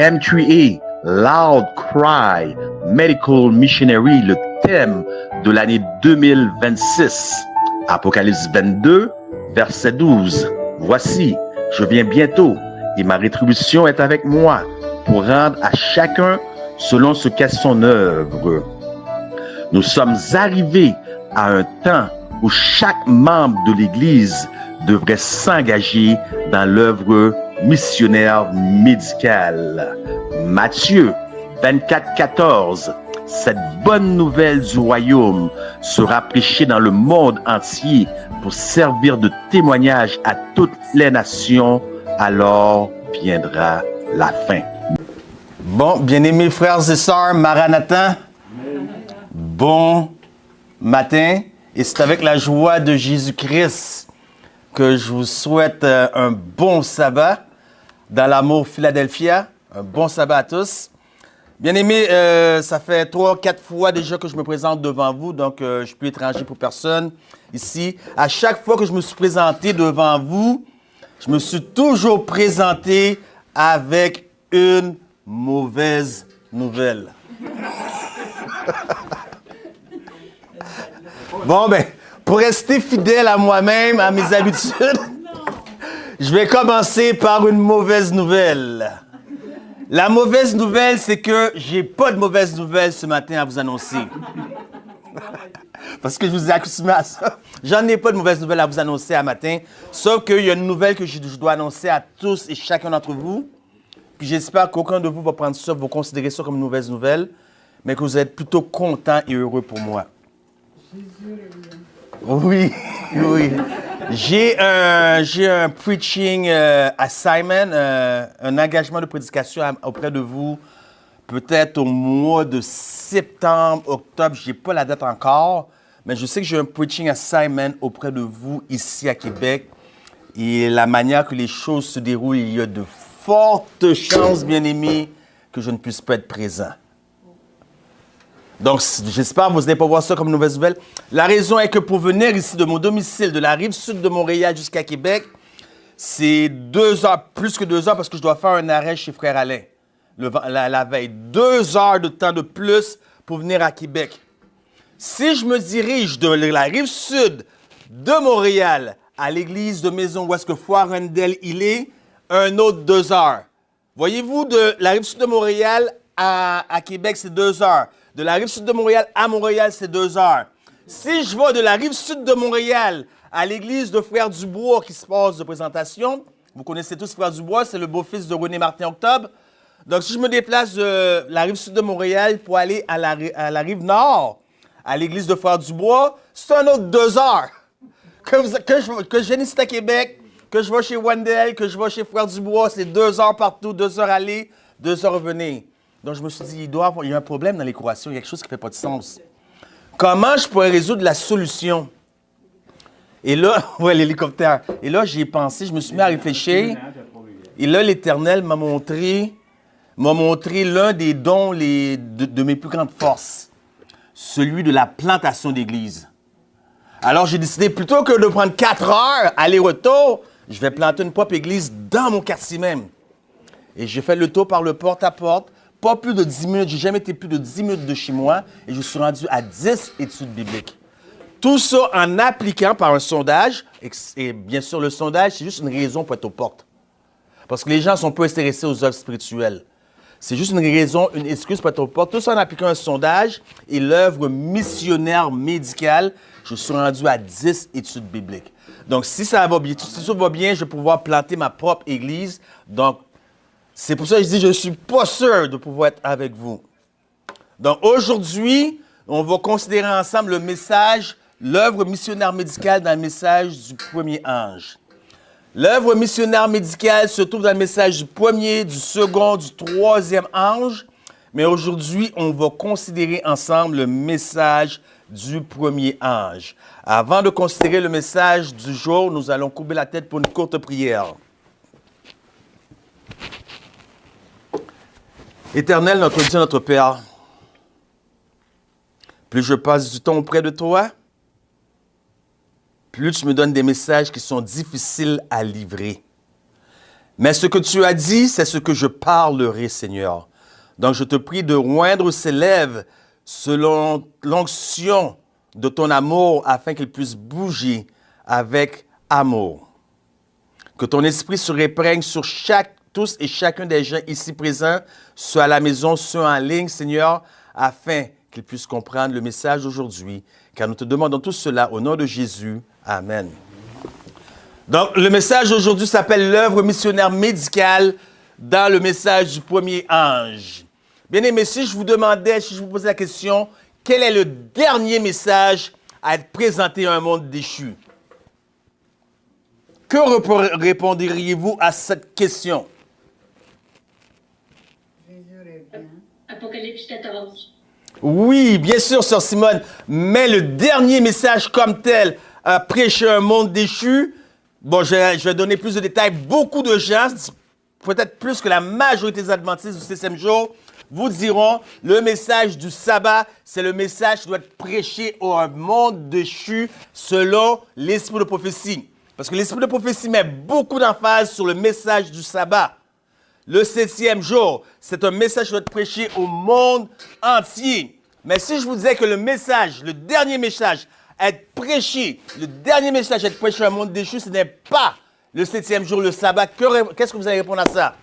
M3A, Loud Cry, Medical Missionary, le thème de l'année 2026. Apocalypse 22, verset 12. Voici, je viens bientôt et ma rétribution est avec moi pour rendre à chacun selon ce qu'est son œuvre. Nous sommes arrivés à un temps où chaque membre de l'Église devrait s'engager dans l'œuvre missionnaire médicale. Matthieu 24, 14. Cette bonne nouvelle du royaume sera prêchée dans le monde entier pour servir de témoignage à toutes les nations. Alors viendra la fin. Bon, bien-aimés frères et sœurs, Maranatha, bon matin. Et c'est avec la joie de Jésus-Christ que je vous souhaite un bon sabbat dans l'amour Philadelphia. Un bon sabbat à tous. Bien-aimés, ça fait 3-4 fois déjà que je me présente devant vous, donc je ne suis plus étranger pour personne ici. À chaque fois que je me suis présenté devant vous, je me suis toujours présenté avec une mauvaise nouvelle. Bon, ben, pour rester fidèle à moi-même, à mes habitudes, je vais commencer par une mauvaise nouvelle. La mauvaise nouvelle, c'est que j'ai pas de mauvaise nouvelle ce matin à vous annoncer. Parce que je vous ai accoutumé à ça. J'en ai pas de mauvaise nouvelle à vous annoncer à matin, sauf qu'il y a une nouvelle que je dois annoncer à tous et chacun d'entre vous. Puis j'espère qu'aucun de vous va prendre ça, va considérer ça comme une mauvaise nouvelle, mais que vous êtes plutôt content et heureux pour moi. Oui, oui. J'ai un preaching assignment, un engagement de prédication auprès de vous, peut-être au mois de septembre, octobre, je n'ai pas la date encore, mais je sais que j'ai un preaching assignment auprès de vous ici à Québec. Et la manière que les choses se déroulent, il y a de fortes chances, bien-aimés, que je ne puisse pas être présent. Donc, j'espère que vous n'allez pas voir ça comme une mauvaise nouvelle. La raison est que pour venir ici de mon domicile, de la rive sud de Montréal jusqu'à Québec, c'est 2 heures, plus que 2 heures, parce que je dois faire un arrêt chez Frère Alain la veille. 2 heures de temps de plus pour venir à Québec. Si je me dirige de la rive sud de Montréal à l'église de Maison où est-ce que Foirendel il est, un autre 2 heures. Voyez-vous, de la rive sud de Montréal à Québec, c'est 2 heures. De la rive sud de Montréal à Montréal, c'est 2 heures. Si je vais de la rive sud de Montréal à l'église de Frère Dubois qui se passe de présentation, vous connaissez tous Frère Dubois, c'est le beau-fils de René Martin Octobre. Donc, si je me déplace de la rive sud de Montréal pour aller à la rive nord, à l'église de Frère Dubois, c'est un autre 2 heures. Que je vienne ici à Québec, que je vais chez Wendell, que je vais chez Frère Dubois, c'est 2 heures partout, 2 heures aller, 2 heures revenir. Donc, je me suis dit, il y a un problème dans l'équation, il y a quelque chose qui ne fait pas de sens. Comment je pourrais résoudre la solution? Et là, ouais, l'hélicoptère. Et là, j'y ai pensé, je me suis mis à réfléchir. Et là, l'Éternel m'a montré l'un des dons de mes plus grandes forces, celui de la plantation d'église. Alors, j'ai décidé, plutôt que de prendre 4 heures aller-retour, je vais planter une propre église dans mon quartier même. Et j'ai fait le tour par le porte-à-porte. Pas plus de 10 minutes, j'ai jamais été plus de 10 minutes de chez moi et je suis rendu à 10 études bibliques. Tout ça en appliquant par un sondage, et bien sûr le sondage, c'est juste une raison pour être aux portes. Parce que les gens sont peu intéressés aux œuvres spirituelles. C'est juste une raison, une excuse pour être aux portes. Tout ça en appliquant un sondage et l'œuvre missionnaire médicale, je suis rendu à 10 études bibliques. Donc si ça va bien, si tout va bien, je vais pouvoir planter ma propre église. Donc, c'est pour ça que je dis, je ne suis pas sûr de pouvoir être avec vous. Donc, aujourd'hui, on va considérer ensemble le message, l'œuvre missionnaire médicale dans le message du premier ange. L'œuvre missionnaire médicale se trouve dans le message du premier, du second, du troisième ange. Mais aujourd'hui, on va considérer ensemble le message du premier ange. Avant de considérer le message du jour, nous allons courber la tête pour une courte prière. Éternel, notre Dieu, notre Père, plus je passe du temps auprès de toi, plus tu me donnes des messages qui sont difficiles à livrer. Mais ce que tu as dit, c'est ce que je parlerai, Seigneur. Donc, je te prie de oindre ses lèvres selon l'onction de ton amour afin qu'il puisse bouger avec amour. Que ton esprit se répègne sur tous et chacun des gens ici présents, ceux à la maison, ceux en ligne, Seigneur, afin qu'ils puissent comprendre le message d'aujourd'hui. Car nous te demandons tout cela au nom de Jésus. Amen. Donc, le message d'aujourd'hui s'appelle l'œuvre missionnaire médicale dans le message du premier ange. Bien-aimés, si je vous posais la question, quel est le dernier message à être présenté à un monde déchu? Que répondriez-vous à cette question? Apocalypse 14. Oui, bien sûr, sœur Simone, mais le dernier message comme tel, prêcher un monde déchu, bon, je vais donner plus de détails. Beaucoup de gens, peut-être plus que la majorité des adventistes du 6e jour, vous diront, le message du sabbat, c'est le message qui doit être prêché au monde déchu selon l'esprit de prophétie. Parce que l'esprit de prophétie met beaucoup d'emphase sur le message du sabbat. Le 7e jour, c'est un message qui doit être prêché au monde entier. Mais si je vous disais que le dernier message à être prêché, le dernier message à être prêché au monde déchu, ce n'est pas le 7e jour, le sabbat, qu'est-ce que vous allez répondre à ça?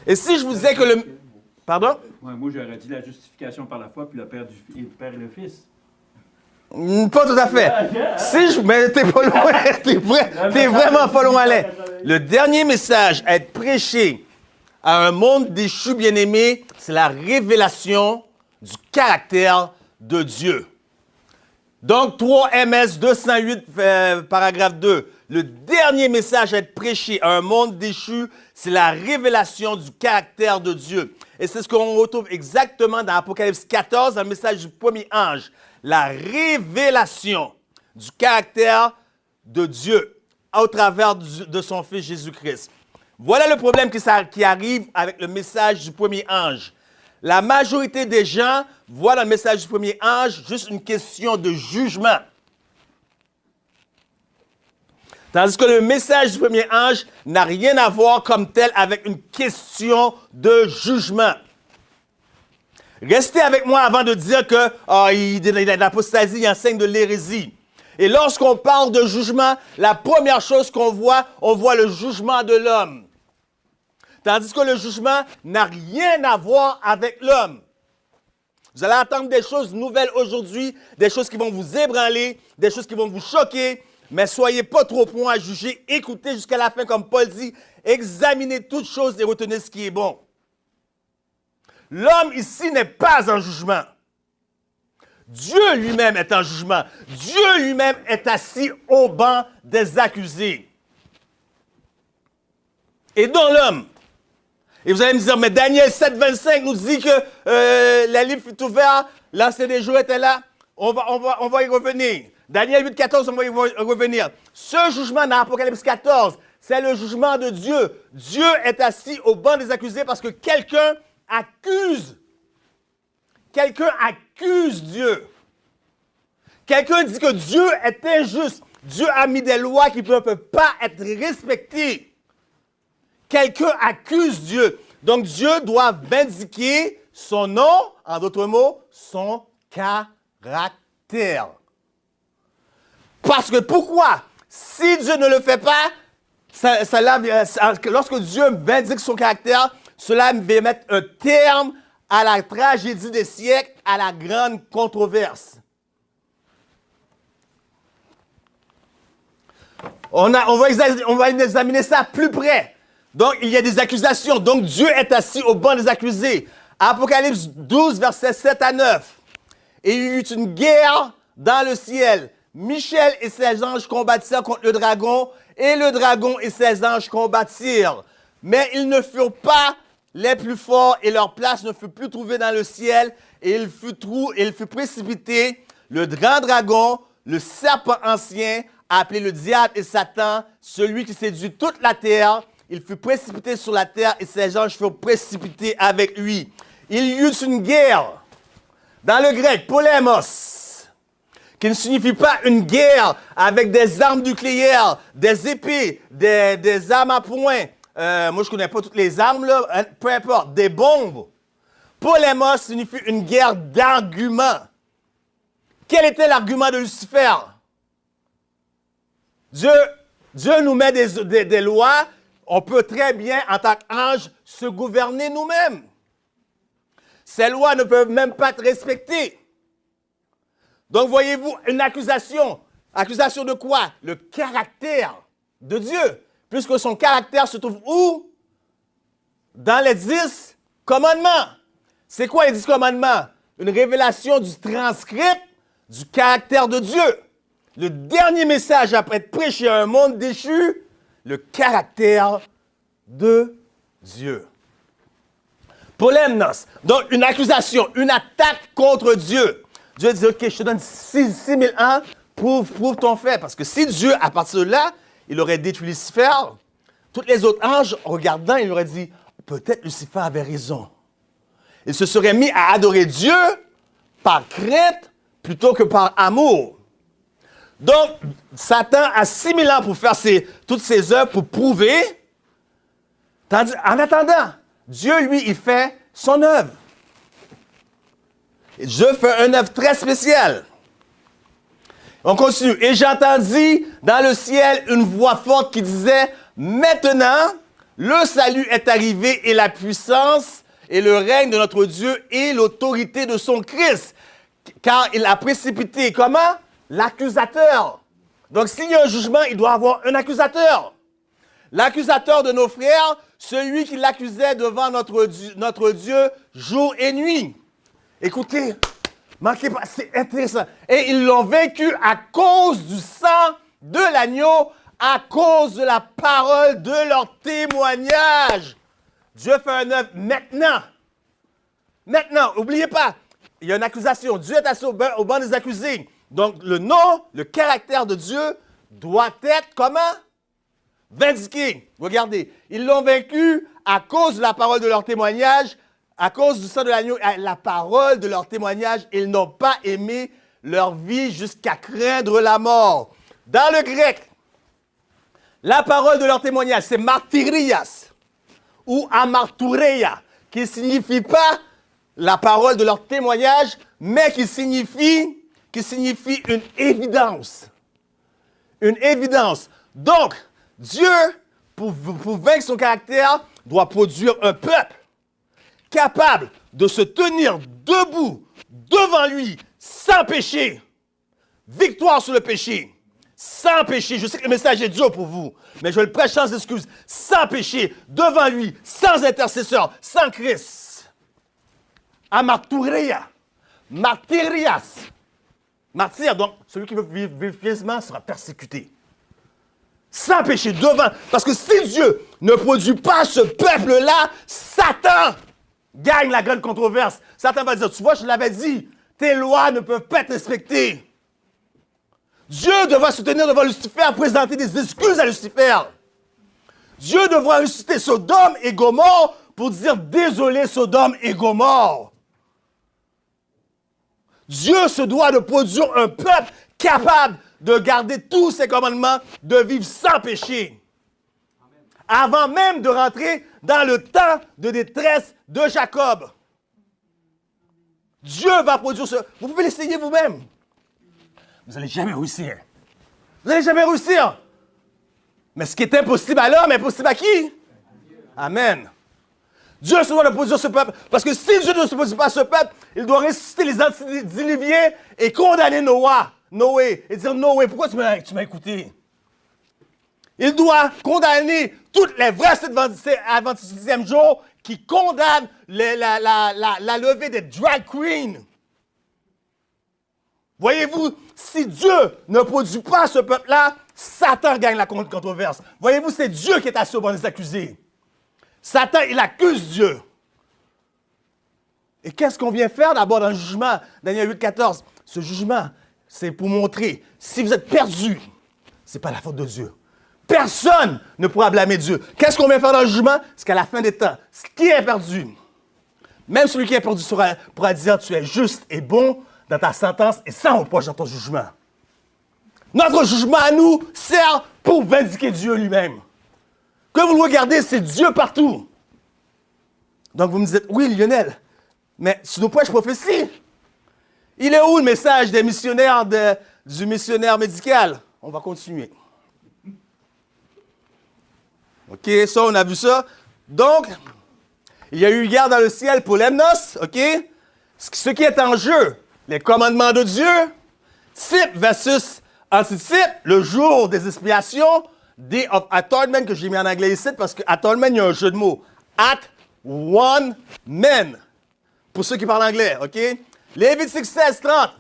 Et si je vous disais que le... Pardon? Ouais, moi, j'aurais dit la justification par la foi, puis le Père et le Fils. Pas tout à fait. Mais t'es pas loin. T'es vraiment pas loin, Alain. Le dernier message à être prêché à un monde déchu, bien-aimé, c'est la révélation du caractère de Dieu. Donc, 3 MS 208, paragraphe 2. Le dernier message à être prêché à un monde déchu, c'est la révélation du caractère de Dieu. Et c'est ce qu'on retrouve exactement dans Apocalypse 14, dans le message du premier ange. La révélation du caractère de Dieu au travers de son Fils Jésus-Christ. Voilà le problème qui arrive avec le message du premier ange. La majorité des gens voient dans le message du premier ange juste une question de jugement. Tandis que le message du premier ange n'a rien à voir comme tel avec une question de jugement. Restez avec moi avant de dire que il a de l'apostasie, il enseigne de l'hérésie. Et lorsqu'on parle de jugement, la première chose qu'on voit, on voit le jugement de l'homme. Tandis que le jugement n'a rien à voir avec l'homme. Vous allez entendre des choses nouvelles aujourd'hui, des choses qui vont vous ébranler, des choses qui vont vous choquer, mais soyez pas trop prompt à juger. Écoutez jusqu'à la fin, comme Paul dit, examinez toutes choses et retenez ce qui est bon. L'homme ici n'est pas en jugement. Dieu lui-même est en jugement. Dieu lui-même est assis au banc des accusés. Et dans l'homme. Et vous allez me dire, mais Daniel 7, 25 nous dit que la livre fut ouverte, l'ancien des jours était là. On va y revenir. Daniel 8, 14, on va y revenir. Ce jugement dans Apocalypse 14, c'est le jugement de Dieu. Dieu est assis au banc des accusés parce que quelqu'un accuse. Quelqu'un accuse Dieu. Quelqu'un dit que Dieu est injuste. Dieu a mis des lois qui ne peuvent pas être respectées. Quelqu'un accuse Dieu. Donc Dieu doit vindiquer son nom, en d'autres mots, son caractère. Parce que pourquoi? Si Dieu ne le fait pas, lorsque Dieu vindique son caractère, cela va mettre un terme à la tragédie des siècles, à la grande controverse. On va examiner ça plus près. Donc, il y a des accusations. Donc, Dieu est assis au banc des accusés. Apocalypse 12, versets 7 à 9. Et il y eut une guerre dans le ciel. Michel et ses anges combattirent contre le dragon, et le dragon et ses anges combattirent. Mais ils ne furent pas les plus forts, et leur place ne fut plus trouvée dans le ciel, et il fut précipité, le grand dragon, le serpent ancien, appelé le diable et Satan, celui qui séduit toute la terre. Il fut précipité sur la terre, et ses anges furent précipités avec lui. Il y eut une guerre, dans le grec, polémos, qui ne signifie pas une guerre avec des armes nucléaires, des épées, des armes à poing. Moi, je ne connais pas toutes les armes, là, hein, peu importe, des bombes. Polémos signifie une guerre d'arguments. Quel était l'argument de Lucifer? Dieu nous met des lois. On peut très bien, en tant qu'ange, se gouverner nous-mêmes. Ces lois ne peuvent même pas être respectées. Donc, voyez-vous, une accusation. Accusation de quoi? Le caractère de Dieu. Puisque son caractère se trouve où? Dans les 10 commandements. C'est quoi les 10 commandements? Une révélation du transcript du caractère de Dieu. Le dernier message après être prêché à un monde déchu, le caractère de Dieu. Polémnos, donc une accusation, une attaque contre Dieu. Dieu dit, OK, je te donne 6000 ans, prouve ton fait. Parce que si Dieu, à partir de là, il aurait détruit Lucifer, tous les autres anges, en regardant, il aurait dit, peut-être Lucifer avait raison. Il se serait mis à adorer Dieu par crainte plutôt que par amour. Donc, Satan a 6000 ans pour faire toutes ses œuvres, pour prouver. Tandis, en attendant, Dieu, lui, il fait son œuvre. Et Dieu fait une œuvre très spéciale. On continue. Et j'entendis dans le ciel une voix forte qui disait, maintenant, le salut est arrivé et la puissance et le règne de notre Dieu et l'autorité de son Christ. Car il a précipité, comment? L'accusateur. Donc, s'il y a un jugement, il doit y avoir un accusateur. L'accusateur de nos frères, celui qui l'accusait devant notre Dieu jour et nuit. Écoutez, manquez pas, c'est intéressant. Et ils l'ont vaincu à cause du sang de l'agneau, à cause de la parole de leur témoignage. Dieu fait un œuvre maintenant. Maintenant, n'oubliez pas, il y a une accusation. Dieu est assis au banc des accusés. Donc, le nom, le caractère de Dieu doit être comment? Vindiqué. Regardez, ils l'ont vaincu à cause de la parole de leur témoignage, à cause du sang de l'agneau, la parole de leur témoignage. Ils n'ont pas aimé leur vie jusqu'à craindre la mort. Dans le grec, la parole de leur témoignage, c'est martyrias ou amartoureia, qui ne signifie pas la parole de leur témoignage, mais qui signifie une évidence. Une évidence. Donc, Dieu, pour vaincre son caractère, doit produire un peuple capable de se tenir debout devant lui, sans péché. Victoire sur le péché. Sans péché. Je sais que le message est dur pour vous, mais je le prêche sans excuse. Sans péché, devant lui, sans intercesseur, sans Christ. Amartoureia. Martyrias. Martyr, donc, celui qui veut vivre pieusement sera persécuté. Sans péché, devant. Parce que si Dieu ne produit pas ce peuple-là, Satan gagne la grande controverse. Satan va dire, tu vois, je l'avais dit, tes lois ne peuvent pas être respectées. Dieu devra se tenir devant Lucifer, présenter des excuses à Lucifer. Dieu devra ressusciter Sodome et Gomorrhe pour dire, désolé Sodome et Gomorrhe. Dieu se doit de produire un peuple capable de garder tous ses commandements, de vivre sans péché. Avant même de rentrer dans le temps de détresse de Jacob. Dieu va produire ce... Vous pouvez l'essayer vous-même. Vous n'allez jamais réussir. Vous n'allez jamais réussir. Mais ce qui est impossible à l'homme est possible à qui? Amen. Dieu se doit de produire ce peuple. Parce que si Dieu ne se produit pas ce peuple, il doit ressusciter les antidiluviens et condamner Noé. Et dire, Noé, pourquoi tu m'as écouté? Il doit condamner toutes les vrais adventistes du 10e jour qui condamnent la levée des drag queens. Voyez-vous, si Dieu ne produit pas ce peuple-là, Satan gagne la controverse. Voyez-vous, c'est Dieu qui est assis au banc des accusés. Satan, il accuse Dieu. Et qu'est-ce qu'on vient faire d'abord dans le jugement? Daniel 8,14. Ce jugement, c'est pour montrer, si vous êtes perdu, ce n'est pas la faute de Dieu. Personne ne pourra blâmer Dieu. Qu'est-ce qu'on vient faire dans le jugement? C'est qu'à la fin des temps, qui est perdu? Même celui qui est perdu pourra dire, tu es juste et bon dans ta sentence et sans reproche dans ton jugement. Notre jugement à nous sert pour vindiquer Dieu lui-même. Que vous le regardez, c'est Dieu partout. Donc vous me dites, oui Lionel, mais sur nos prêches prophéties, il est où le message des missionnaires du missionnaire médical? On va continuer. OK, ça, on a vu ça. Donc, il y a eu guerre dans le ciel pour l'Emnos, OK? Ce qui est en jeu, les commandements de Dieu, type versus antitype, le jour des expiations, Day of Atonement, que j'ai mis en anglais ici, parce que Atonement, il y a un jeu de mots. At one man. Pour ceux qui parlent anglais, OK? Lévitique 16, 30.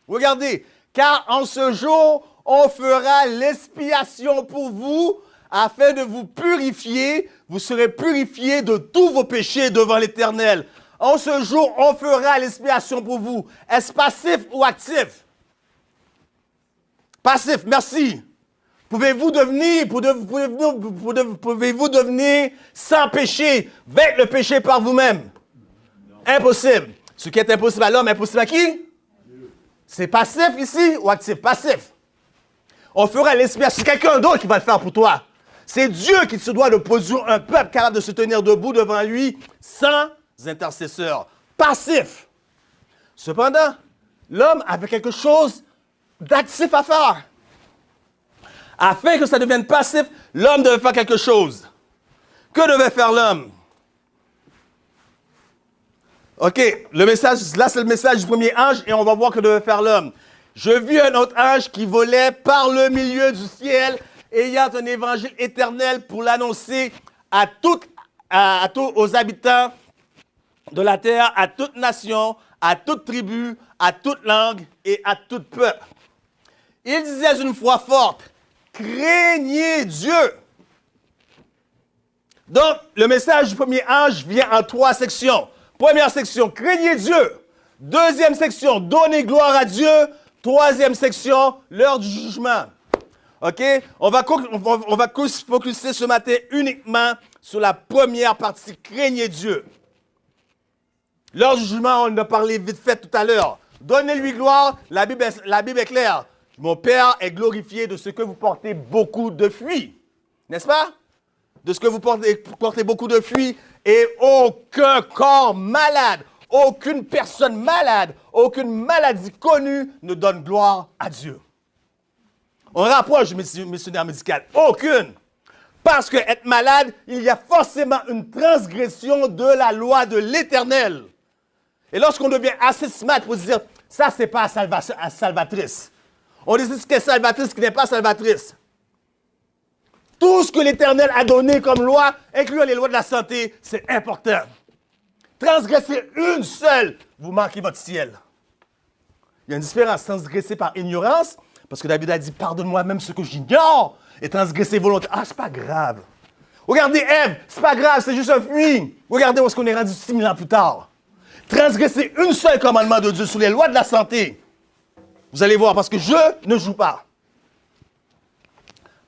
Regardez. Car en ce jour, on fera l'expiation pour vous, afin de vous purifier. Vous serez purifiés de tous vos péchés devant l'Éternel. En ce jour, on fera l'expiation pour vous. Est-ce passif ou actif? Passif, merci. Pouvez-vous devenir sans péché, vaincre le péché par vous-même? Impossible. Ce qui est impossible à l'homme, impossible à qui? C'est passif ici ou actif? Passif. On fera l'expiation. C'est quelqu'un d'autre qui va le faire pour toi. C'est Dieu qui se doit de produire un peuple capable de se tenir debout devant lui sans intercesseur. Passif. Cependant, l'homme avait quelque chose d'actif à faire. Afin que ça devienne passif, l'homme devait faire quelque chose. Que devait faire l'homme? OK, le message, là c'est le message du premier ange et on va voir que devait faire l'homme. Je vis un autre ange qui volait par le milieu du ciel, ayant un évangile éternel pour l'annoncer à tous aux habitants de la terre, à toute nation, à toute tribu, à toute langue et à tout peuple. Il disait une voix forte, craignez Dieu. Donc, le message du premier ange vient en 3 sections. Première section, craignez Dieu. Deuxième section, donnez gloire à Dieu. Troisième section, l'heure du jugement. OK? On va focuser ce matin uniquement sur la première partie, craignez Dieu. L'heure du jugement, on en a parlé vite fait tout à l'heure. Donnez-lui gloire, la Bible est claire. Mon Père est glorifié de ce que vous portez beaucoup de fruits. N'est-ce pas? De ce que vous portez beaucoup de fruits. Et aucun corps malade, aucune personne malade, aucune maladie connue ne donne gloire à Dieu. On rapproche du missionnaire médical. Aucune. Parce que être malade, il y a forcément une transgression de la loi de l'Éternel. Et lorsqu'on devient assez smart pour dire, ça, c'est pas salvatrice. On décide ce qui est salvatrice, ce qui n'est pas salvatrice. Tout ce que l'Éternel a donné comme loi, incluant les lois de la santé, c'est important. Transgresser une seule, vous manquez votre ciel. Il y a une différence, transgresser par ignorance, parce que David a dit, pardonne-moi même ce que j'ignore, et transgresser volontairement. Ah, c'est pas grave. Regardez Ève, c'est pas grave, c'est juste un fruit. Regardez où est-ce qu'on est rendu 6000 ans plus tard. Transgresser une seule commandement de Dieu sur les lois de la santé. Vous allez voir, parce que je ne joue pas.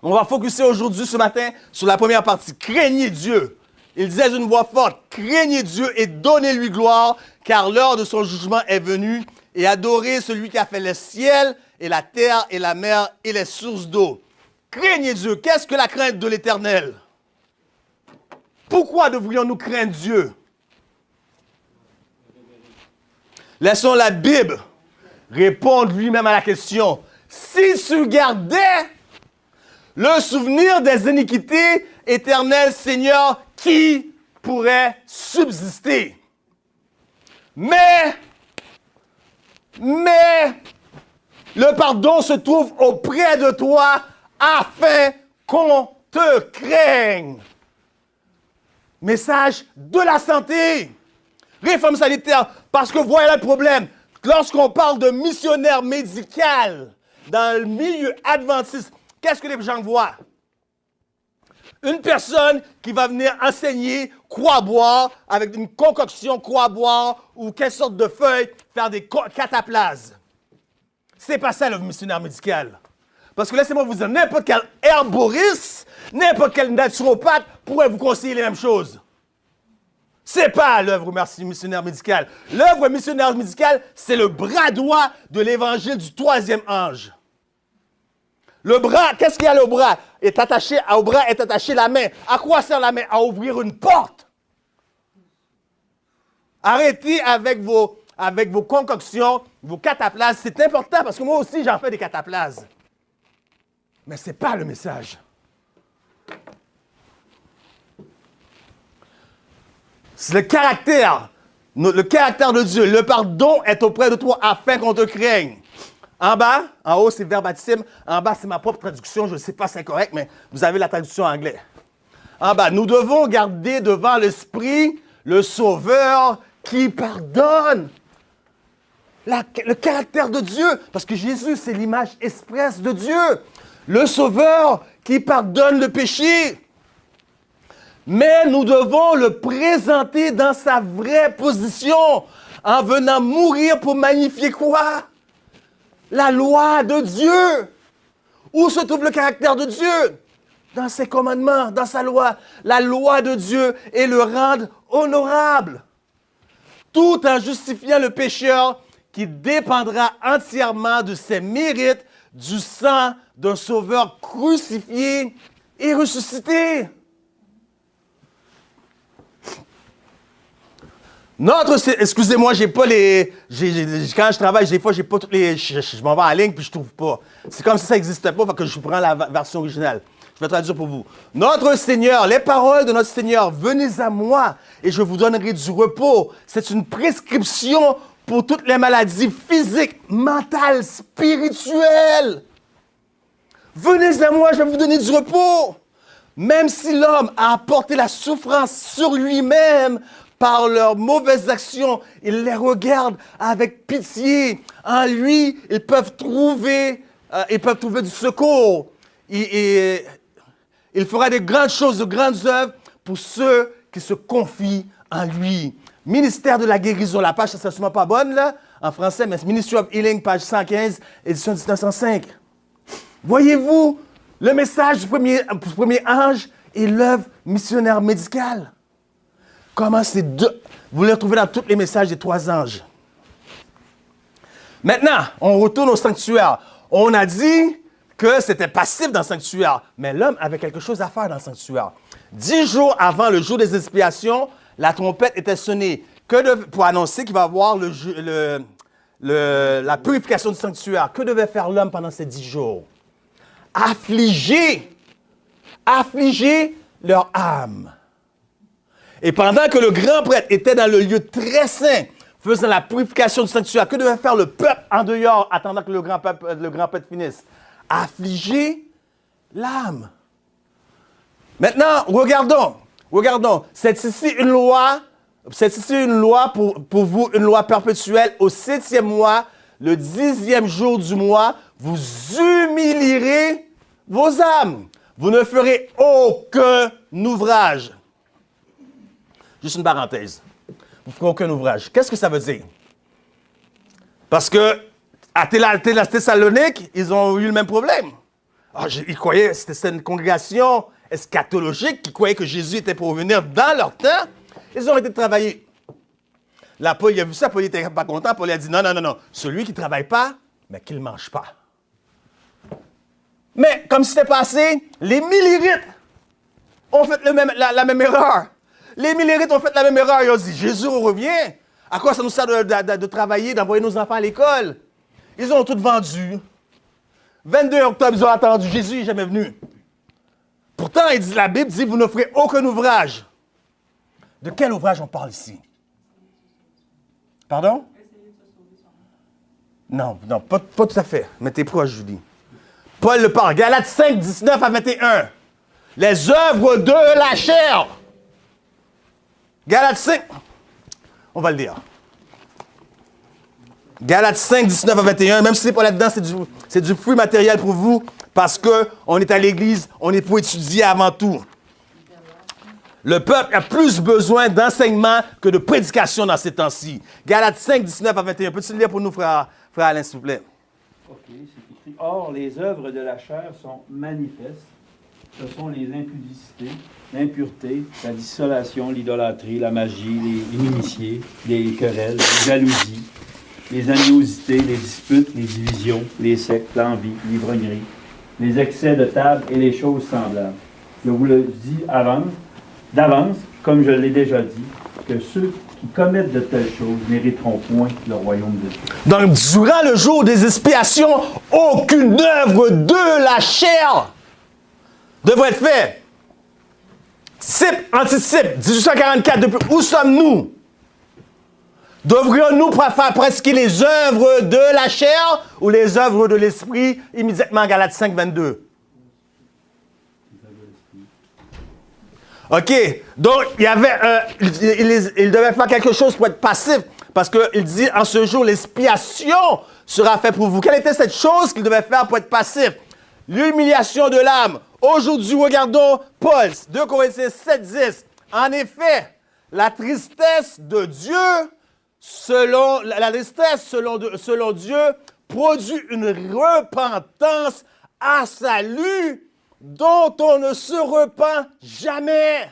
On va focuser aujourd'hui, ce matin, sur la première partie. Craignez Dieu. Il disait d'une voix forte, craignez Dieu et donnez-lui gloire, car l'heure de son jugement est venue, et adorez celui qui a fait le ciel et la terre et la mer et les sources d'eau. Craignez Dieu. Qu'est-ce que la crainte de l'Éternel? Pourquoi devrions-nous craindre Dieu? Laissons la Bible répondre lui-même à la question. Si tu gardais le souvenir des iniquités, éternel Seigneur, qui pourrait subsister? Mais, le pardon se trouve auprès de toi afin qu'on te craigne. Message de la santé. Réforme sanitaire, parce que voilà le problème. Lorsqu'on parle de missionnaire médical dans le milieu adventiste, qu'est-ce que les gens voient? Une personne qui va venir enseigner quoi boire avec une concoction quoi boire ou quelle sorte de feuilles, faire des cataplases. C'est pas ça le missionnaire médical. Parce que laissez-moi vous dire, n'importe quel herboriste, n'importe quel naturopathe pourrait vous conseiller les mêmes choses. C'est pas l'œuvre missionnaire médicale. L'œuvre missionnaire médicale, c'est le bras droit de l'évangile du troisième ange. Le bras, qu'est-ce qu'il y a le bras? Au bras est attaché la main. À quoi sert la main? À ouvrir une porte. Arrêtez avec vos concoctions, vos cataplasmes. C'est important parce que moi aussi, j'en fais des cataplasmes. Mais ce n'est pas le message. C'est le caractère de Dieu. Le pardon est auprès de toi afin qu'on te craigne. En bas, en haut, c'est verbatim. En bas, c'est ma propre traduction. Je ne sais pas si c'est correct, mais vous avez la traduction en anglais. En bas, nous devons garder devant l'Esprit le Sauveur qui pardonne. Le caractère de Dieu, parce que Jésus, c'est l'image expresse de Dieu. Le Sauveur qui pardonne le péché. Mais nous devons le présenter dans sa vraie position, en venant mourir pour magnifier quoi? La loi de Dieu. Où se trouve le caractère de Dieu? Dans ses commandements, dans sa loi. La loi de Dieu et le rendre honorable. Tout en justifiant le pécheur qui dépendra entièrement de ses mérites, du sang d'un sauveur crucifié et ressuscité. Excusez-moi, j'ai pas les. Quand je travaille, des fois, j'ai pas toutes les. Je m'en vais en ligne puis je trouve pas. C'est comme si ça n'existait pas, fait que je prends la version originale. Je vais traduire pour vous. Notre Seigneur, les paroles de notre Seigneur, venez à moi et je vous donnerai du repos. C'est une prescription pour toutes les maladies physiques, mentales, spirituelles. Venez à moi, je vais vous donner du repos. Même si l'homme a apporté la souffrance sur lui-même, par leurs mauvaises actions, ils les regardent avec pitié. En lui, ils peuvent trouver du secours. Il fera de grandes choses, de grandes œuvres pour ceux qui se confient en lui. Ministère de la guérison, la page, ça ne sera pas bonne, là, en français, mais Ministry of Healing, page 115, édition 1905. Voyez-vous le message du premier ange et l'œuvre missionnaire médicale? Comment c'est deux? Vous les retrouvez dans tous les messages des trois anges. Maintenant, on retourne au sanctuaire. On a dit que c'était passif dans le sanctuaire, mais l'homme avait quelque chose à faire dans le sanctuaire. 10 jours avant le jour des expiations, la trompette était sonnée pour annoncer qu'il va y avoir la purification du sanctuaire. Que devait faire l'homme pendant ces 10 jours? Affliger leur âme. Et pendant que le grand prêtre était dans le lieu très saint, faisant la purification du sanctuaire, que devait faire le peuple en dehors, attendant que le grand prêtre finisse? Affliger l'âme. Maintenant, regardons. C'est ici une loi pour vous, une loi perpétuelle. Au 7e mois, le 10e jour du mois, vous humilierez vos âmes. Vous ne ferez aucun ouvrage. Juste une parenthèse. Vous ne ferez aucun ouvrage. Qu'est-ce que ça veut dire? Parce que à Thessalonique, ils ont eu le même problème. Ils croyaient que c'était une congrégation eschatologique qui croyait que Jésus était pour venir dans leur temps. Ils ont été travailler. Là, Paul a vu ça, Paul n'était pas content. Paul a dit non. Celui qui ne travaille pas, mais qu'il ne mange pas. Mais comme c'était passé, les millérites ont fait la même erreur. Les millérites ont fait la même erreur. Ils ont dit, Jésus revient. À quoi ça nous sert de travailler, d'envoyer nos enfants à l'école? Ils ont tout vendu. 22 octobre, ils ont attendu. Jésus n'est jamais venu. Pourtant, la Bible dit, vous ne ferez aucun ouvrage. De quel ouvrage on parle ici? Pardon? Non, pas tout à fait. Mais t'es proche, Julie. Paul le parle. Galates 5, 19 à 21. Les œuvres de la chair. Galates 5, on va le lire. Galates 5, 19 à 21, même si ce n'est pas là-dedans, c'est du fruit matériel pour vous, parce qu'on est à l'église, on est pour étudier avant tout. Le peuple a plus besoin d'enseignement que de prédication dans ces temps-ci. Galates 5, 19 à 21. Peux-tu le lire pour nous, frère Alain, s'il vous plaît? OK, c'est écrit. Or, les œuvres de la chair sont manifestes, ce sont les impudicités, l'impureté, la dissolation, l'idolâtrie, la magie, les miniciés, les querelles, les jalousies, les animosités, les disputes, les divisions, les sectes, l'envie, l'ivrognerie, les excès de table et les choses semblables. Je vous le dis d'avance, comme je l'ai déjà dit, que ceux qui commettent de telles choses n'hériteront point le royaume de Dieu. Donc, durant le jour des expiations, aucune œuvre de la chair devrait être faite. Anticipe, 1844, depuis où sommes-nous? Devrions-nous faire pratiquer les œuvres de la chair ou les œuvres de l'esprit? Immédiatement, Galates 5, 22. OK. Donc, il y avait, il devait faire quelque chose pour être passif. Parce qu'il dit, en ce jour, l'expiation sera faite pour vous. Quelle était cette chose qu'il devait faire pour être passif? L'humiliation de l'âme. Aujourd'hui, regardons Paul, 2 Corinthiens 7, 10. En effet, la tristesse de Dieu, selon Dieu, produit une repentance à salut dont on ne se repent jamais.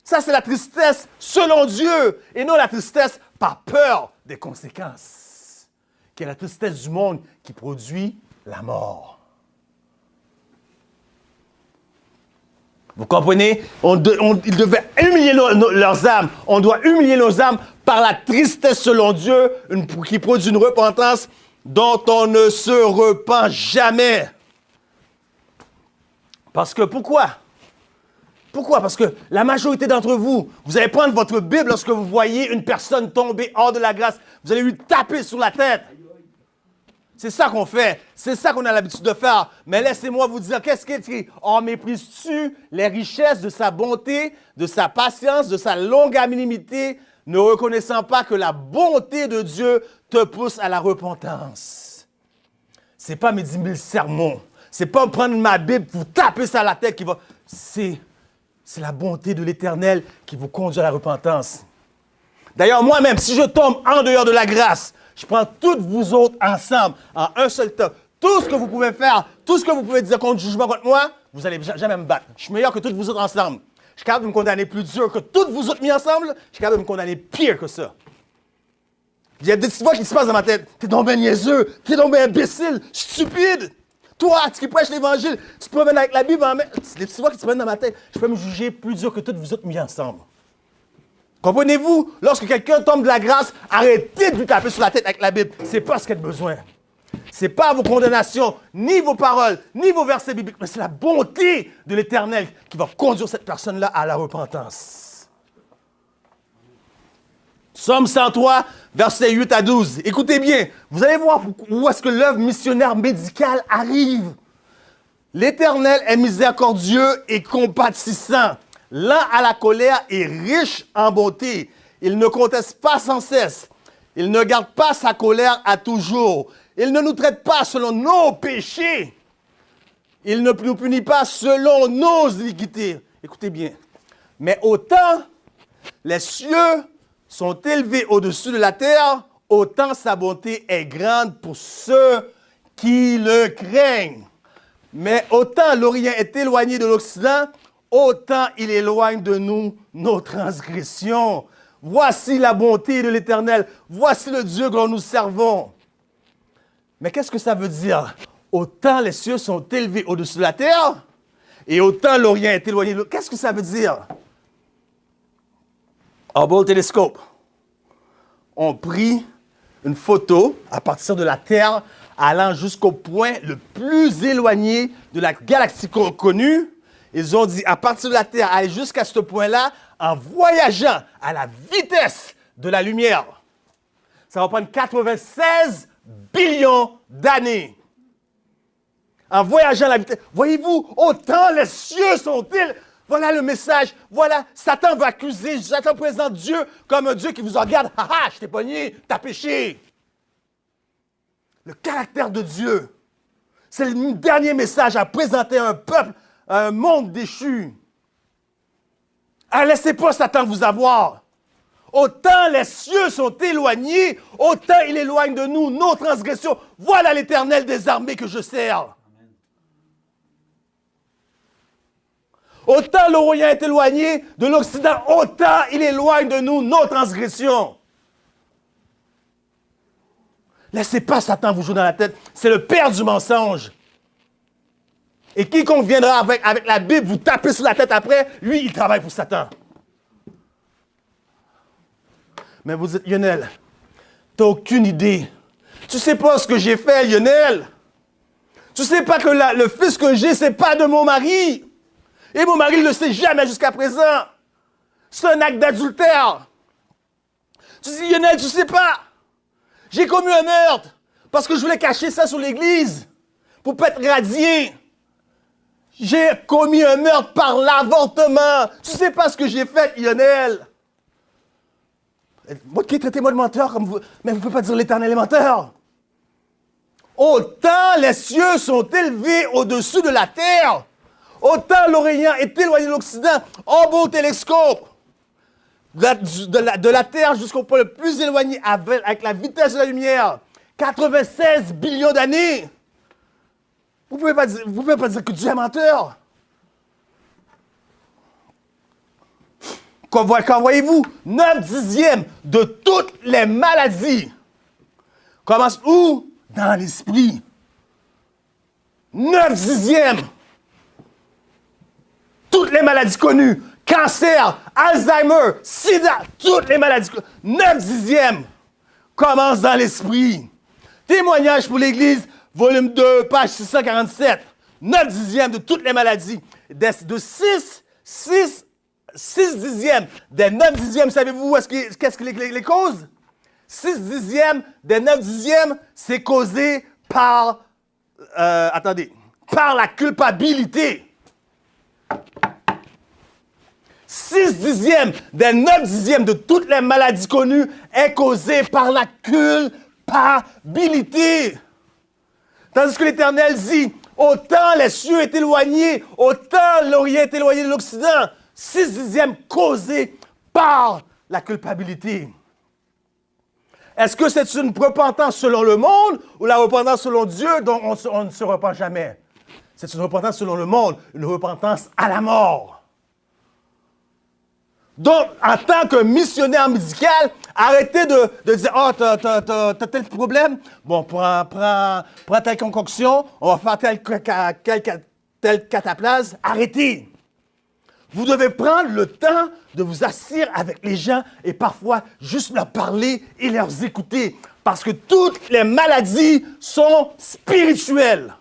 Ça, c'est la tristesse selon Dieu et non la tristesse par peur des conséquences, qui est la tristesse du monde qui produit la mort. Vous comprenez? Ils devaient humilier leurs âmes. On doit humilier nos âmes par la tristesse selon Dieu qui produit une repentance dont on ne se repent jamais. Parce que pourquoi? Pourquoi? Parce que la majorité d'entre vous, vous allez prendre votre Bible lorsque vous voyez une personne tomber hors de la grâce. Vous allez lui taper sur la tête. C'est ça qu'on fait. C'est ça qu'on a l'habitude de faire. Mais laissez-moi vous dire, qu'est-ce qu'il dit? On méprise-tu les richesses de sa bonté, de sa patience, de sa longanimité, ne reconnaissant pas que la bonté de Dieu te pousse à la repentance? Ce n'est pas mes 10 000 sermons. Ce n'est pas prendre ma Bible pour taper ça à la tête qui va... C'est la bonté de l'Éternel qui vous conduit à la repentance. D'ailleurs, moi-même, si je tombe en dehors de la grâce, je prends toutes vous autres ensemble, en un seul temps. Tout ce que vous pouvez faire, tout ce que vous pouvez dire contre jugement contre moi, vous n'allez jamais me battre. Je suis meilleur que toutes vous autres ensemble. Je suis capable de me condamner plus dur que toutes vous autres mis ensemble. Je suis capable de me condamner pire que ça. Il y a des petites voix qui se passent dans ma tête. T'es donc bien niaiseux, t'es donc bien imbécile, stupide. Toi, qui prêches l'Évangile, tu te promènes avec la Bible en main. C'est des petites voix qui se prennent dans ma tête. Je peux me juger plus dur que toutes vous autres mis ensemble. Comprenez-vous? Lorsque quelqu'un tombe de la grâce, arrêtez de lui taper sur la tête avec la Bible. Ce n'est pas ce qu'elle a besoin. Ce n'est pas vos condamnations, ni vos paroles, ni vos versets bibliques, mais c'est la bonté de l'Éternel qui va conduire cette personne-là à la repentance. Psaume 103, versets 8 à 12. Écoutez bien, vous allez voir où est-ce que l'œuvre missionnaire médicale arrive. L'Éternel est miséricordieux et compatissant, lent à la colère et riche en bonté. Il ne conteste pas sans cesse. Il ne garde pas sa colère à toujours. Il ne nous traite pas selon nos péchés. Il ne nous punit pas selon nos iniquités. Écoutez bien. Mais autant les cieux sont élevés au-dessus de la terre, autant sa bonté est grande pour ceux qui le craignent. Mais autant l'Orient est éloigné de l'Occident, autant il éloigne de nous nos transgressions. Voici la bonté de l'Éternel. Voici le Dieu que nous servons. Mais qu'est-ce que ça veut dire? Autant les cieux sont élevés au-dessus de la terre, et autant l'Orient est éloigné de l'Occident. Qu'est-ce que ça veut dire? Hubble Telescope ont pris une photo à partir de la Terre allant jusqu'au point le plus éloigné de la galaxie connue. Ils ont dit, à partir de la Terre, aller jusqu'à ce point-là, en voyageant à la vitesse de la lumière, ça va prendre 96 billions d'années. En voyageant à la vitesse, voyez-vous, autant les cieux sont-ils. Voilà le message. Voilà, Satan va accuser, Satan présente Dieu comme un Dieu qui vous regarde. Ha ha, je t'ai pogné, t'as péché. Le caractère de Dieu, c'est le dernier message à présenter à un peuple, à un monde déchu. Alors, laissez pas Satan vous avoir. Autant les cieux sont éloignés, autant il éloigne de nous nos transgressions. Voilà l'Éternel des armées que je sers. Autant l'Orient est éloigné de l'Occident, autant il éloigne de nous nos transgressions. Laissez pas Satan vous jouer dans la tête. C'est le père du mensonge. Et quiconque viendra avec la Bible vous taper sur la tête après, lui, il travaille pour Satan. Mais vous dites, Lionel, tu n'as aucune idée. Tu ne sais pas ce que j'ai fait, Lionel. Tu ne sais pas que le fils que j'ai, ce n'est pas de mon mari. Et mon mari ne le sait jamais jusqu'à présent. C'est un acte d'adultère. Tu dis, Lionel, tu ne sais pas. J'ai commis un meurtre parce que je voulais cacher ça sur l'église pour ne pas être radié. J'ai commis un meurtre par l'avortement. Tu ne sais pas ce que j'ai fait, Lionel. Ok, traitez-moi de menteur, comme vous, mais vous ne pouvez pas dire l'Éternel est menteur. Autant les cieux sont élevés au-dessus de la terre, autant l'Orient est éloigné de l'Occident. En beau télescope, de la terre jusqu'au point le plus éloigné avec la vitesse de la lumière, 96 billions d'années. Vous ne pouvez pas dire que Dieu est menteur. Quand voyez-vous, 9/10 de toutes les maladies commencent où? Dans l'esprit. 9/10. Toutes les maladies connues, cancer, Alzheimer, sida, toutes les maladies connues, 9/10 commencent dans l'esprit. Témoignage pour l'Église, volume 2, page 647. 9/10 de toutes les maladies. De 6/10 des 9/10, savez-vous qu'est-ce que les causes? 6/10 des 9/10, c'est causé par, par la culpabilité. 6/10 des 9/10 de toutes les maladies connues est causé par la culpabilité. Tandis que l'Éternel dit, autant les cieux est éloignés, autant l'Orient est éloigné de l'Occident. 6/10 causé par la culpabilité. Est-ce que c'est une repentance selon le monde ou la repentance selon Dieu dont on ne se repent jamais? C'est une repentance selon le monde, une repentance à la mort. Donc, en tant que missionnaire médical, arrêtez de dire « Oh, t'as tel problème? Bon, prends telle concoction, on va faire tel cataplase. » Arrêtez! Vous devez prendre le temps de vous asseoir avec les gens et parfois juste leur parler et leur écouter. Parce que toutes les maladies sont spirituelles.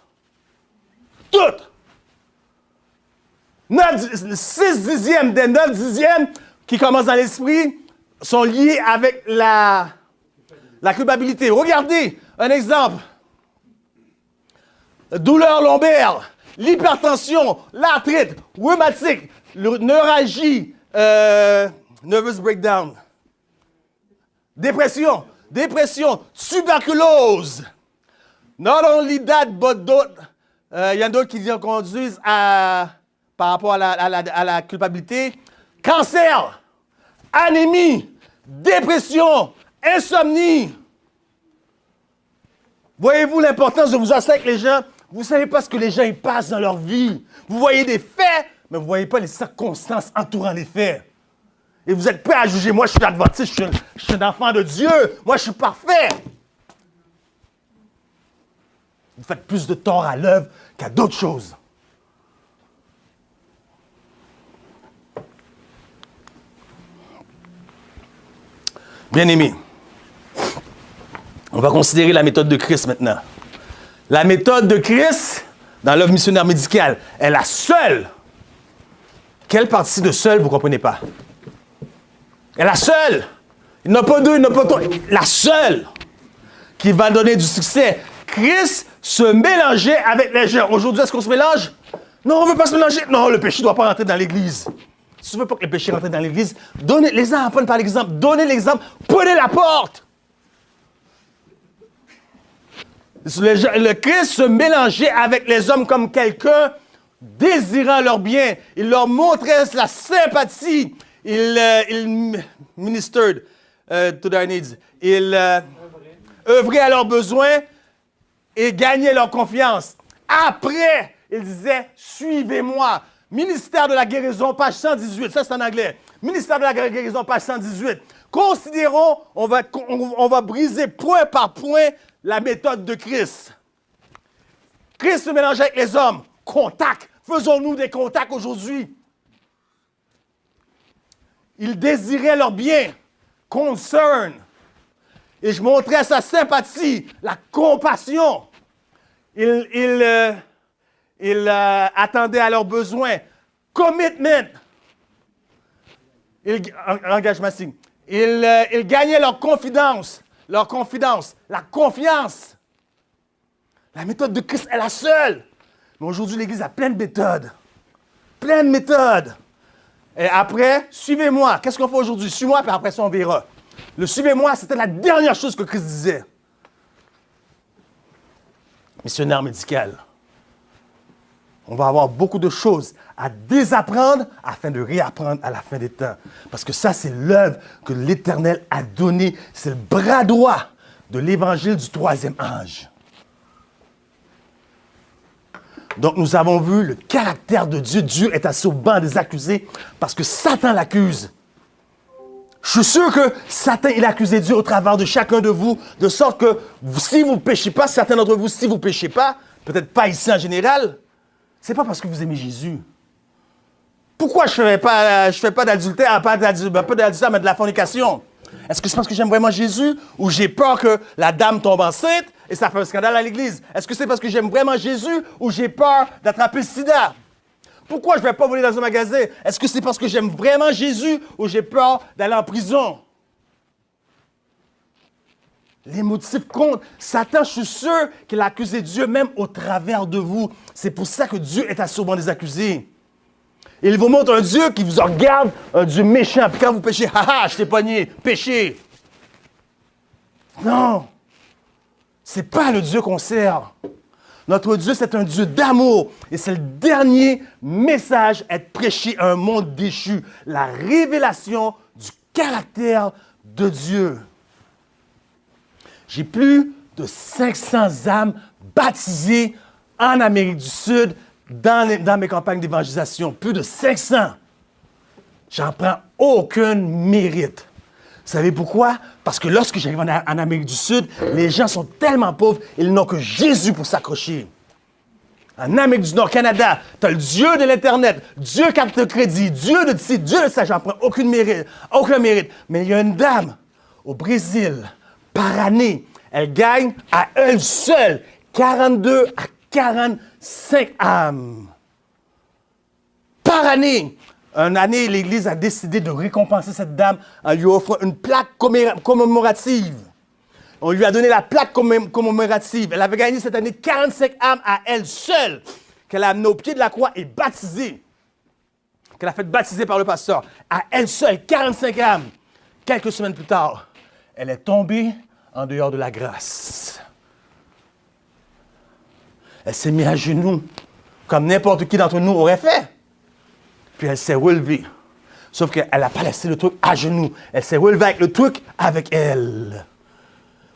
Toutes. 6/10 des 9/10 qui commencent dans l'esprit sont liés avec la culpabilité. Regardez un exemple. Douleur lombaire, l'hypertension, l'arthrite, rhumatique, neuralgie, nervous breakdown, dépression, tuberculose. Not only that, but d'autres. Il y en a d'autres qui conduisent par rapport à la culpabilité. Cancer, anémie, dépression, insomnie. Voyez-vous l'importance de vous asseoir avec les gens? Vous ne savez pas ce que les gens y passent dans leur vie. Vous voyez des faits, mais vous ne voyez pas les circonstances entourant les faits. Et vous êtes prêts à juger. Moi, je suis adventiste, je suis un enfant de Dieu. Moi, je suis parfait. Vous faites plus de tort à l'œuvre qu'à d'autres choses. Bien-aimés, on va considérer la méthode de Christ maintenant. La méthode de Christ, dans l'œuvre missionnaire médicale, est la seule. Quelle partie de seule, vous ne comprenez pas? Elle est la seule. Il n'y en a pas deux, il n'y en a pas trois. La seule qui va donner du succès. Christ se mélangeait avec les gens. Aujourd'hui, est-ce qu'on se mélange? Non, on ne veut pas se mélanger. Non, le péché ne doit pas rentrer dans l'Église. Si tu ne veux pas que le péché rentre dans l'Église, donnez les gens apprennent par l'exemple. Donnez l'exemple. Prenez la porte. Le Christ se mélangeait avec les hommes comme quelqu'un désirant leur bien. Il leur montrait la sympathie. Il ministered to their needs. Il œuvrait à leurs besoins et gagnait leur confiance. Après, il disait, suivez-moi. Ministère de la guérison, page 118. Ça, c'est en anglais. Ministère de la guérison, page 118. Considérons, on va briser point par point la méthode de Christ. Christ se mélangeait avec les hommes. Contact. Faisons-nous des contacts aujourd'hui. Il désirait leur bien. Concern. Et je montrais sa sympathie, la compassion. Il attendait à leurs besoins. Commitment. Engagement signe. Il gagnait leur confiance, la confiance. La méthode de Christ est la seule. Mais aujourd'hui, l'Église a plein de méthodes. Plein de méthodes. Et après, suivez-moi. Qu'est-ce qu'on fait aujourd'hui? Suis-moi, puis après ça, on verra. Le suivez-moi, c'était la dernière chose que Christ disait. Missionnaire médical. On va avoir beaucoup de choses à désapprendre afin de réapprendre à la fin des temps. Parce que ça, c'est l'œuvre que l'Éternel a donnée. C'est le bras droit de l'Évangile du troisième âge. Donc, nous avons vu le caractère de Dieu. Dieu est assis au banc des accusés parce que Satan l'accuse. Je suis sûr que Satan, il a accusé Dieu au travers de chacun de vous, de sorte que si vous ne péchez pas, certains d'entre vous, si vous ne péchez pas, peut-être pas ici en général, ce n'est pas parce que vous aimez Jésus. Pourquoi je ne fais pas d'adultère, pas d'adultère, mais de la fornication? Est-ce que c'est parce que j'aime vraiment Jésus ou j'ai peur que la dame tombe enceinte et ça fait un scandale à l'église? Est-ce que c'est parce que j'aime vraiment Jésus ou j'ai peur d'attraper le sida? Pourquoi je ne vais pas voler dans un magasin? Est-ce que c'est parce que j'aime vraiment Jésus ou j'ai peur d'aller en prison? Les motifs comptent. Satan, je suis sûr qu'il a accusé Dieu même au travers de vous. C'est pour ça que Dieu est assis au banc des accusés. Il vous montre un Dieu qui vous regarde, un Dieu méchant. Puis quand vous péchez, haha, je t'ai pogné, péché. Non, c'est pas le Dieu qu'on sert. Notre Dieu, c'est un Dieu d'amour. Et c'est le dernier message à être prêché à un monde déchu. La révélation du caractère de Dieu. J'ai plus de 500 âmes baptisées en Amérique du Sud dans mes campagnes d'évangélisation. Plus de 500. J'en prends aucun mérite. Vous savez pourquoi? Parce que lorsque j'arrive en Amérique du Sud, les gens sont tellement pauvres, ils n'ont que Jésus pour s'accrocher. En Amérique du Nord, Canada, tu as le Dieu de l'Internet, Dieu capte le crédit, Dieu de ci, Dieu de ça, j'en prends aucun mérite. Mais il y a une dame au Brésil, par année, elle gagne à elle seule 42 à 45 âmes. Par année. Une année, l'Église a décidé de récompenser cette dame en lui offrant une plaque commémorative. On lui a donné la plaque commémorative. Elle avait gagné cette année 45 âmes à elle seule, qu'elle a amené au pied de la croix et baptisée. Qu'elle a fait baptiser par le pasteur. À elle seule, 45 âmes. Quelques semaines plus tard, elle est tombée en dehors de la grâce. Elle s'est mise à genoux, comme n'importe qui d'entre nous aurait fait. Puis elle s'est relevée. Sauf qu'elle n'a pas laissé le truc à genoux. Elle s'est relevée avec le truc avec elle.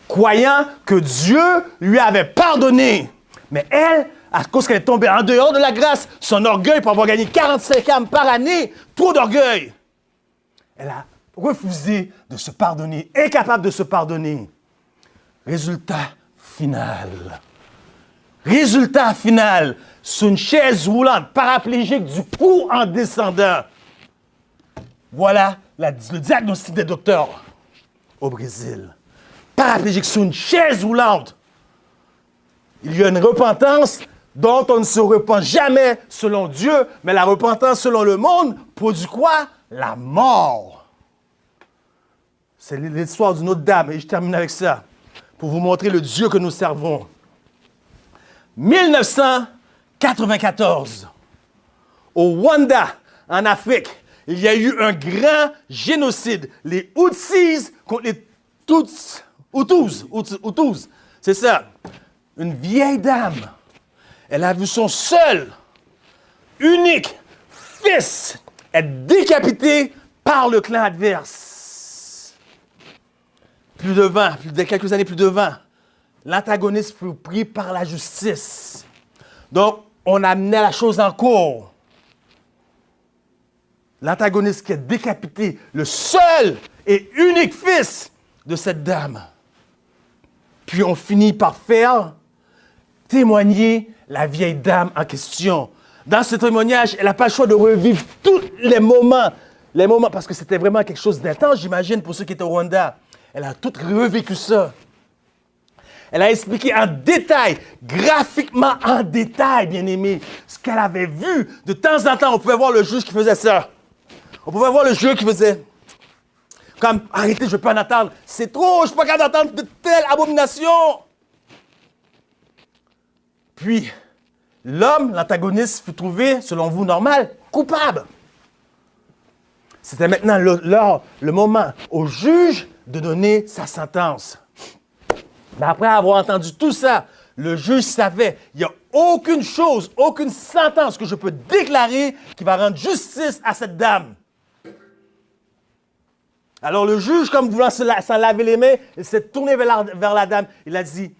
Croyant que Dieu lui avait pardonné. Mais elle, à cause qu'elle est tombée en dehors de la grâce, son orgueil pour avoir gagné 45 âmes par année, trop d'orgueil. Elle a refusé de se pardonner, incapable de se pardonner. Résultat final. Résultat final. Sur une chaise roulante, paraplégique du cou en descendant. Voilà le diagnostic des docteurs au Brésil. Paraplégique sur une chaise roulante. Il y a une repentance dont on ne se repent jamais selon Dieu, mais la repentance selon le monde produit quoi? La mort. C'est l'histoire d'une autre dame, et je termine avec ça, pour vous montrer le Dieu que nous servons. 1994, au Rwanda, en Afrique, il y a eu un grand génocide. Les Hutsis contre les Hutus. C'est ça. Une vieille dame, elle a vu son seul, unique fils être décapité par le clan adverse. Plus de 20, quelques années plus de 20. L'antagoniste fut pris par la justice. Donc, on amenait la chose en cours. l'antagoniste qui a décapité le seul et unique fils de cette dame. Puis on finit par faire témoigner la vieille dame en question. Dans ce témoignage, elle n'a pas le choix de revivre tous les moments, parce que c'était vraiment quelque chose d'intense, j'imagine, pour ceux qui étaient au Rwanda. Elle a tout revécu ça. Elle a expliqué en détail, graphiquement en détail, bien-aimé, ce qu'elle avait vu. De temps en temps, on pouvait voir le juge qui faisait ça. On pouvait voir le juge qui faisait comme, arrêtez, je ne veux pas en attendre. C'est trop, je ne suis pas capable d'entendre de telles abominations. Puis, l'homme, l'antagoniste, fut trouvé, selon vous, normal, coupable. C'était maintenant le moment au juge de donner sa sentence. Mais après avoir entendu tout ça, le juge savait, il n'y a aucune chose, aucune sentence que je peux déclarer qui va rendre justice à cette dame. Alors le juge, comme voulant s'en laver les mains, il s'est tourné vers la dame. Il a dit,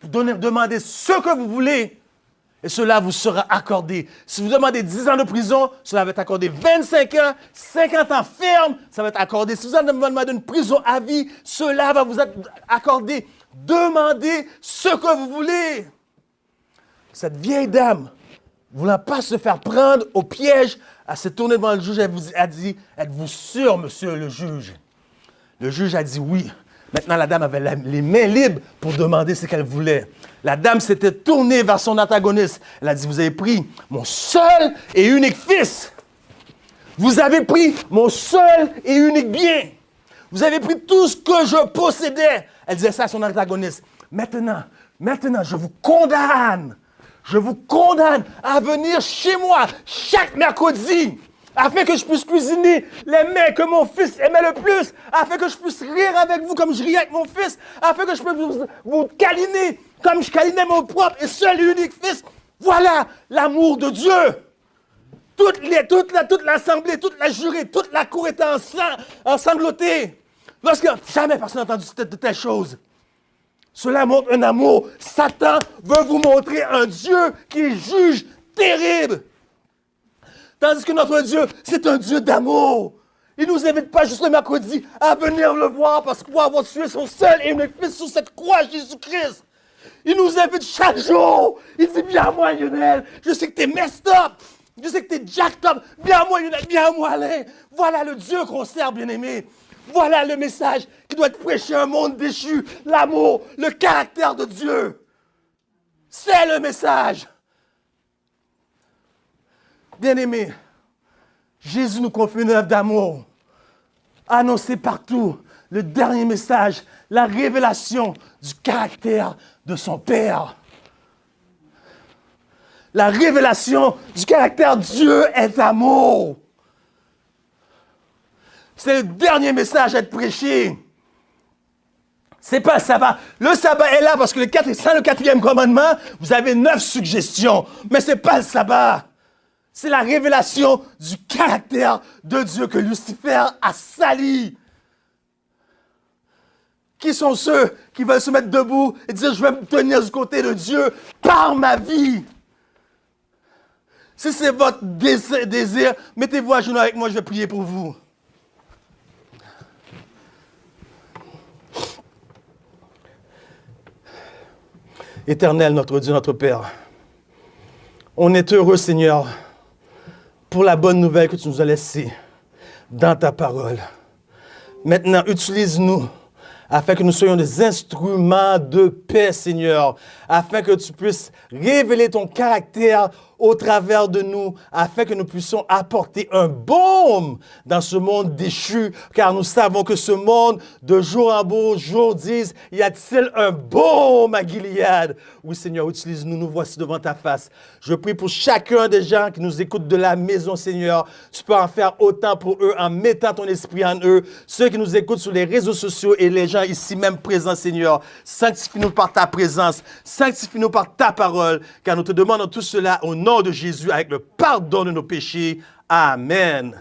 demandez ce que vous voulez et cela vous sera accordé. Si vous demandez 10 ans de prison, cela va être accordé 25 ans, 50 ans ferme, ça va être accordé. Si vous demandez une prison à vie, cela va vous être accordé. Demandez ce que vous voulez. Cette vieille dame, voulant pas se faire prendre au piège, elle s'est tournée devant le juge et a dit, êtes-vous sûr, monsieur le juge? Le juge a dit oui. Maintenant, la dame avait les mains libres pour demander ce qu'elle voulait. La dame s'était tournée vers son antagoniste. Elle a dit, vous avez pris mon seul et unique fils. Vous avez pris mon seul et unique bien. Vous avez pris tout ce que je possédais. Elle disait ça à son antagoniste. Maintenant, je vous condamne. Je vous condamne à venir chez moi chaque mercredi afin que je puisse cuisiner les mets que mon fils aimait le plus, afin que je puisse rire avec vous comme je riais avec mon fils, afin que je puisse vous câliner comme je câlinais mon propre et seul et unique fils. Voilà l'amour de Dieu. Toute l'assemblée, toute la jurée, toute la cour était ensanglotée. Lorsque jamais personne n'a entendu de telles choses. Cela montre un amour. Satan veut vous montrer un Dieu qui est juge terrible. Tandis que notre Dieu, c'est un Dieu d'amour. Il ne nous invite pas juste le mercredi à venir le voir parce qu'il va avoir tué son seul et unique fils sur cette croix, Jésus-Christ. Il nous invite chaque jour. Il dit, viens à moi, Lionel. Je sais que tu es messed up. Je sais que tu es jacked up. Viens à moi, Lionel. Viens à moi, Alain. Voilà le Dieu qu'on sert, bien-aimé. Voilà le message qui doit être prêché à un monde déchu. L'amour, le caractère de Dieu. C'est le message. Bien-aimés, Jésus nous confie une œuvre d'amour. Annoncé partout, le dernier message, la révélation du caractère de son Père. La révélation du caractère Dieu est amour. C'est le dernier message à être prêché. C'est pas le sabbat. Le sabbat est là parce que sans le 4e commandement, vous avez 9 suggestions. Mais c'est pas le sabbat. C'est la révélation du caractère de Dieu que Lucifer a sali. Qui sont ceux qui veulent se mettre debout et dire « Je vais me tenir du côté de Dieu par ma vie ». Si c'est votre désir, mettez-vous à genoux avec moi, je vais prier pour vous. Éternel, notre Dieu, notre Père, on est heureux, Seigneur, pour la bonne nouvelle que tu nous as laissée dans ta parole. Maintenant, utilise-nous afin que nous soyons des instruments de paix, Seigneur, afin que tu puisses révéler ton caractère au travers de nous, afin que nous puissions apporter un baume dans ce monde déchu, car nous savons que ce monde, de jour en jour, disent, y a-t-il un baume à Gilead? Oui, Seigneur, utilise-nous, nous voici devant ta face. Je prie pour chacun des gens qui nous écoutent de la maison, Seigneur. Tu peux en faire autant pour eux en mettant ton esprit en eux. Ceux qui nous écoutent sur les réseaux sociaux et les gens ici même présents, Seigneur, sanctifie-nous par ta présence, sanctifie-nous par ta parole, car nous te demandons tout cela au nom de Jésus avec le pardon de nos péchés. Amen.